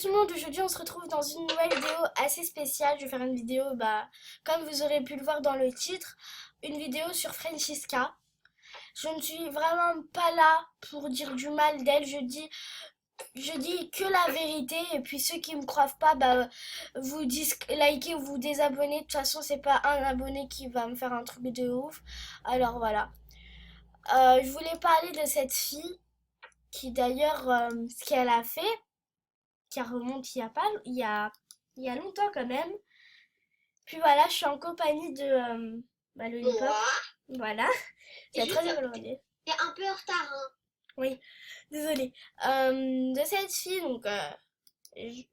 tout le monde, aujourd'hui on se retrouve dans une nouvelle vidéo assez spéciale. Je vais faire une vidéo, comme vous aurez pu le voir dans le titre, une vidéo sur Francisca. Je ne suis vraiment pas là pour dire du mal d'elle, je dis que la vérité et puis ceux qui me croient pas, vous likez ou vous désabonnez. De toute façon, c'est pas un abonné qui va me faire un truc de ouf. Alors voilà. Je voulais parler de cette fille qui d'ailleurs, ce qu'elle a fait, qui remonte il y a pas, il y a longtemps quand même. Puis voilà, je suis en compagnie de Lollipop. Moi, Voilà, et c'est très juste, décoloré. t'es un peu en retard, hein. Oui, désolée. De cette fille, donc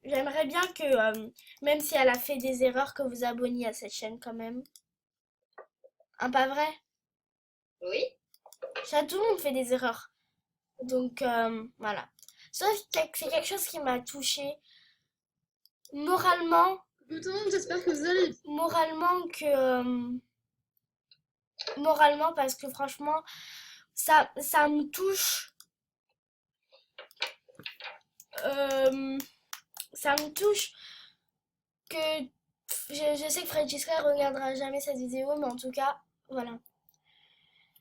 j'aimerais bien que, même si elle a fait des erreurs, que vous abonniez à cette chaîne quand même. Hein, pas vrai? Oui. Ça, tout le monde fait des erreurs. Donc voilà. Sauf que c'est quelque chose qui m'a touchée moralement. Tout le monde, j'espère que vous allez. Moralement parce que franchement ça me touche. euh, Ça me touche que je sais que Francesca regardera jamais cette vidéo, mais en tout cas voilà,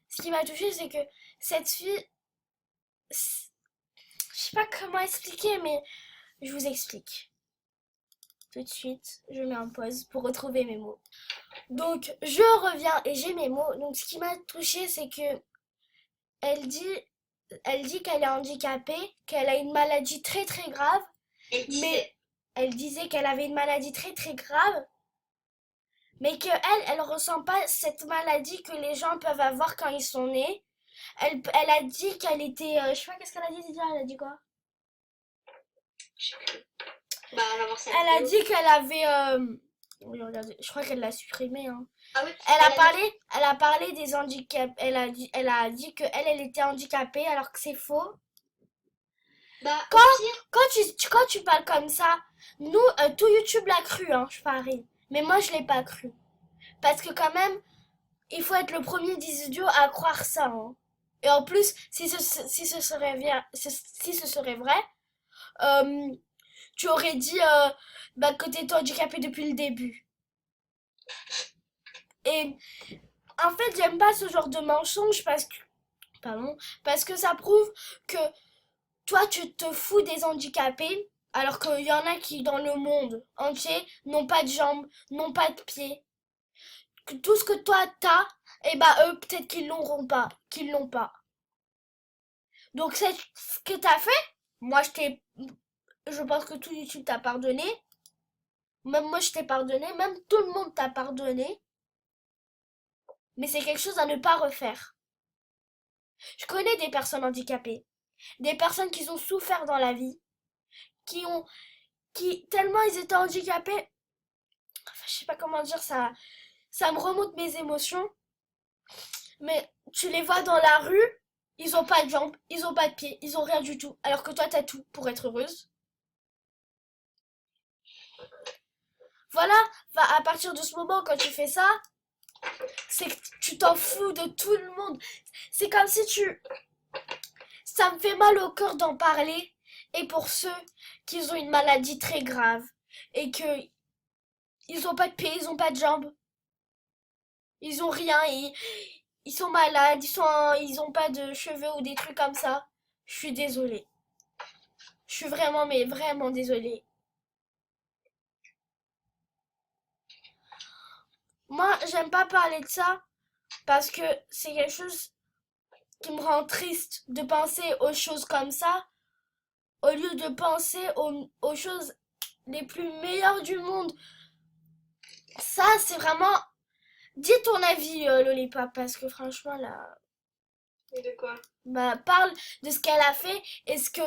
ce qui m'a touché c'est que cette fille, je sais pas comment expliquer, mais je vous explique tout de suite. Je mets en pause pour retrouver mes mots. Donc je reviens et j'ai mes mots. Donc ce qui m'a touché c'est que elle dit elle dit qu'elle est handicapée, qu'elle a une maladie très très grave, Elle disait. mais elle disait qu'elle avait une maladie très très grave, mais que elle ressent pas cette maladie que les gens peuvent avoir quand ils sont nés. Elle a dit qu'elle était, je sais pas qu'est-ce qu'elle a dit déjà, elle a dit quoi? Je sais plus. Bah, on va voir ça. Elle a dit qu'elle avait, oui, regardez, je crois qu'elle l'a supprimé, hein. Ah oui. Elle a parlé des handicaps. Elle a dit que elle était handicapée alors que c'est faux. Bah, Quand, au pire. quand tu parles comme ça, nous, tout YouTube l'a cru, hein, je parie. Mais moi, je l'ai pas cru. Parce que quand même, il faut être le premier des idiots à croire ça, hein. Et en plus, si ce serait bien, si ce serait vrai, euh, tu aurais dit que t'étais handicapé depuis le début. Et en fait, j'aime pas ce genre de mensonge parce que ça prouve que toi, tu te fous des handicapés, alors qu'il y en a qui, dans le monde entier, n'ont pas de jambes, n'ont pas de pieds. Que tout ce que toi t'as, eux, peut-être qu'ils l'auront pas, qu'ils l'ont pas. Donc, c'est ce que t'as fait. Moi, je pense que tout YouTube t'a pardonné. Même moi, je t'ai pardonné. Même tout le monde t'a pardonné. Mais c'est quelque chose à ne pas refaire. Je connais des personnes handicapées. Des personnes qui ont souffert dans la vie. Tellement ils étaient handicapés. Enfin, je sais pas comment dire ça. Ça me remonte mes émotions. Mais tu les vois dans la rue, ils ont pas de jambes, ils ont pas de pieds, ils ont rien du tout. Alors que toi, t'as tout pour être heureuse. Voilà, à partir de ce moment, quand tu fais ça, c'est que tu t'en fous de tout le monde. C'est comme si tu... Ça me fait mal au cœur d'en parler. Et pour ceux qui ont une maladie très grave et que ils ont pas de pieds, ils ont pas de jambes, ils ont rien, ils sont malades, ils ont pas de cheveux ou des trucs comme ça. Je suis désolée. Je suis vraiment, mais vraiment désolée. Moi, j'aime pas parler de ça parce que c'est quelque chose qui me rend triste de penser aux choses comme ça au lieu de penser aux choses les plus meilleures du monde. Ça, c'est vraiment... Dis ton avis, Lollipop, parce que franchement, là... Et de quoi? Parle de ce qu'elle a fait. Est-ce que...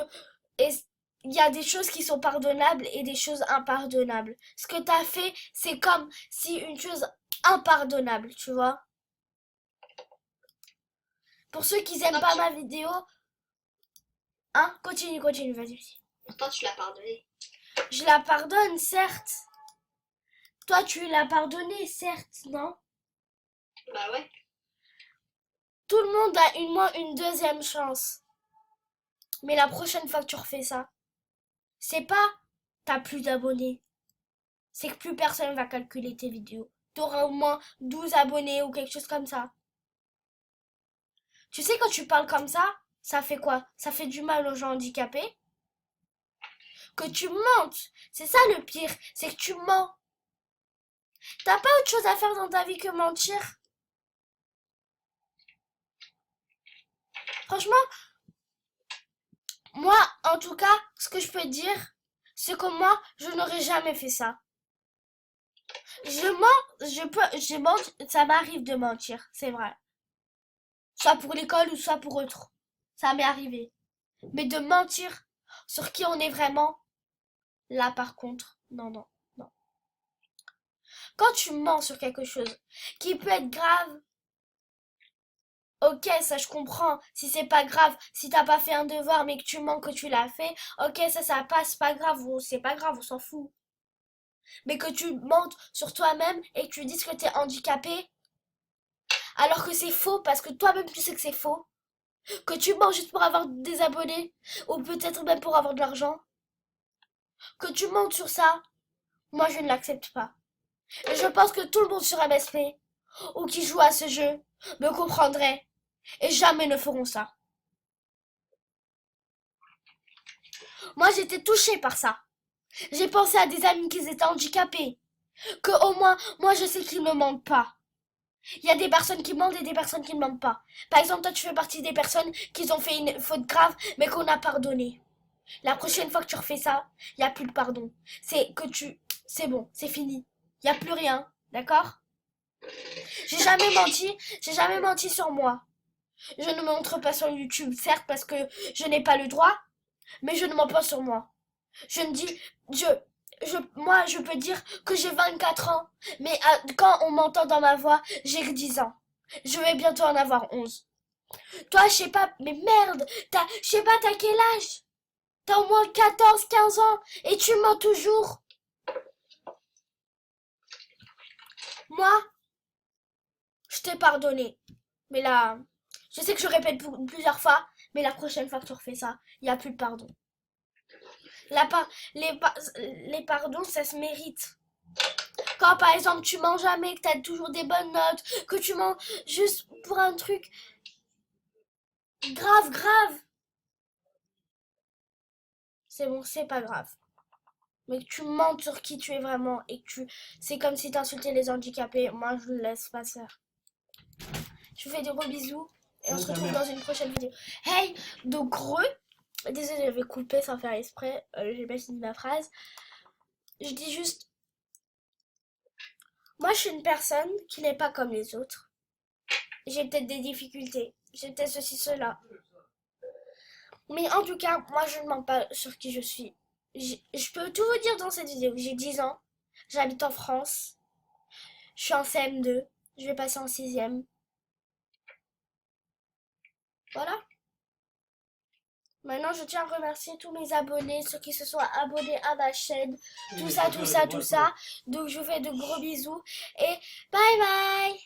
Il y a des choses qui sont pardonnables et des choses impardonnables. Ce que t'as fait, c'est comme si une chose impardonnable, tu vois. Pour ceux qui n'aiment Toi, pas ma vidéo, hein, continue, vas-y, vas-y. toi, tu l'as pardonné. Je la pardonne, certes. Toi, tu l'as pardonné, certes, non? Bah ouais. Tout le monde a moins une deuxième chance. Mais la prochaine fois que tu refais ça, c'est pas t'as plus d'abonnés, c'est que plus personne va calculer tes vidéos. T'auras au moins 12 abonnés ou quelque chose comme ça. Tu sais, quand tu parles comme ça fait quoi? Ça fait du mal aux gens handicapés. Que tu mentes. C'est ça le pire, c'est que tu mens. T'as pas autre chose à faire dans ta vie que mentir? Franchement, moi, en tout cas, ce que je peux dire, c'est que moi, je n'aurais jamais fait ça. Je mens, je mens, ça m'arrive de mentir, c'est vrai. Soit pour l'école ou soit pour autre. Ça m'est arrivé. Mais de mentir sur qui on est vraiment, là par contre, non, non, non. Quand tu mens sur quelque chose qui peut être grave, ok, ça je comprends. Si c'est pas grave, si t'as pas fait un devoir mais que tu mens que tu l'as fait, ok, ça passe, pas grave, ou c'est pas grave, on s'en fout. Mais que tu mentes sur toi-même et que tu dises que t'es handicapé, alors que c'est faux parce que toi-même tu sais que c'est faux, que tu mens juste pour avoir des abonnés, ou peut-être même pour avoir de l'argent, que tu mentes sur ça, moi je ne l'accepte pas. Et je pense que tout le monde sur MSP, ou qui joue à ce jeu, me comprendrait, et jamais ne feront ça. Moi j'étais touchée par ça. J'ai pensé à des amis qui étaient handicapés, que au moins, moi je sais qu'ils ne mentent pas. Il y a des personnes qui mentent et des personnes qui ne mentent pas. Par exemple, toi tu fais partie des personnes qui ont fait une faute grave, mais qu'on a pardonné. La prochaine fois que tu refais ça, il n'y a plus de pardon. C'est bon, c'est fini. Il n'y a plus rien, d'accord? J'ai jamais menti sur moi. Je ne me montre pas sur YouTube, certes, parce que je n'ai pas le droit, mais je ne mens pas sur moi. Je ne dis, moi, je peux dire que j'ai 24 ans, mais quand on m'entend dans ma voix, j'ai que 10 ans. Je vais bientôt en avoir 11. Toi, je sais pas, mais merde, je sais pas, t'as quel âge? T'as au moins 14, 15 ans, et tu mens toujours. Moi, je t'ai pardonné. Mais là, je sais que je répète plusieurs fois, mais la prochaine fois que tu refais ça, il n'y a plus de pardon. La pa- les pardons, ça se mérite. Quand par exemple tu mens jamais, que tu as toujours des bonnes notes, que tu mens juste pour un truc grave, grave, c'est bon, c'est pas grave. Mais que tu mens sur qui tu es vraiment et que c'est comme si tu insultais les handicapés, moi je le laisse pas faire. Je vous fais des gros bisous et on se retrouve dans une prochaine vidéo. Hey, donc désolée, j'avais coupé sans faire exprès, j'ai pas fini ma phrase. Je dis juste, moi je suis une personne qui n'est pas comme les autres. J'ai peut-être des difficultés, j'ai peut-être ceci, cela. Mais en tout cas, moi je ne mens pas sur qui je suis. Je peux tout vous dire dans cette vidéo. J'ai 10 ans, j'habite en France, je suis en CM2, je vais passer en 6e. Voilà. Maintenant, je tiens à remercier tous mes abonnés, ceux qui se sont abonnés à ma chaîne, tout ça, tout ça, tout ça. Donc, je vous fais de gros bisous et bye bye!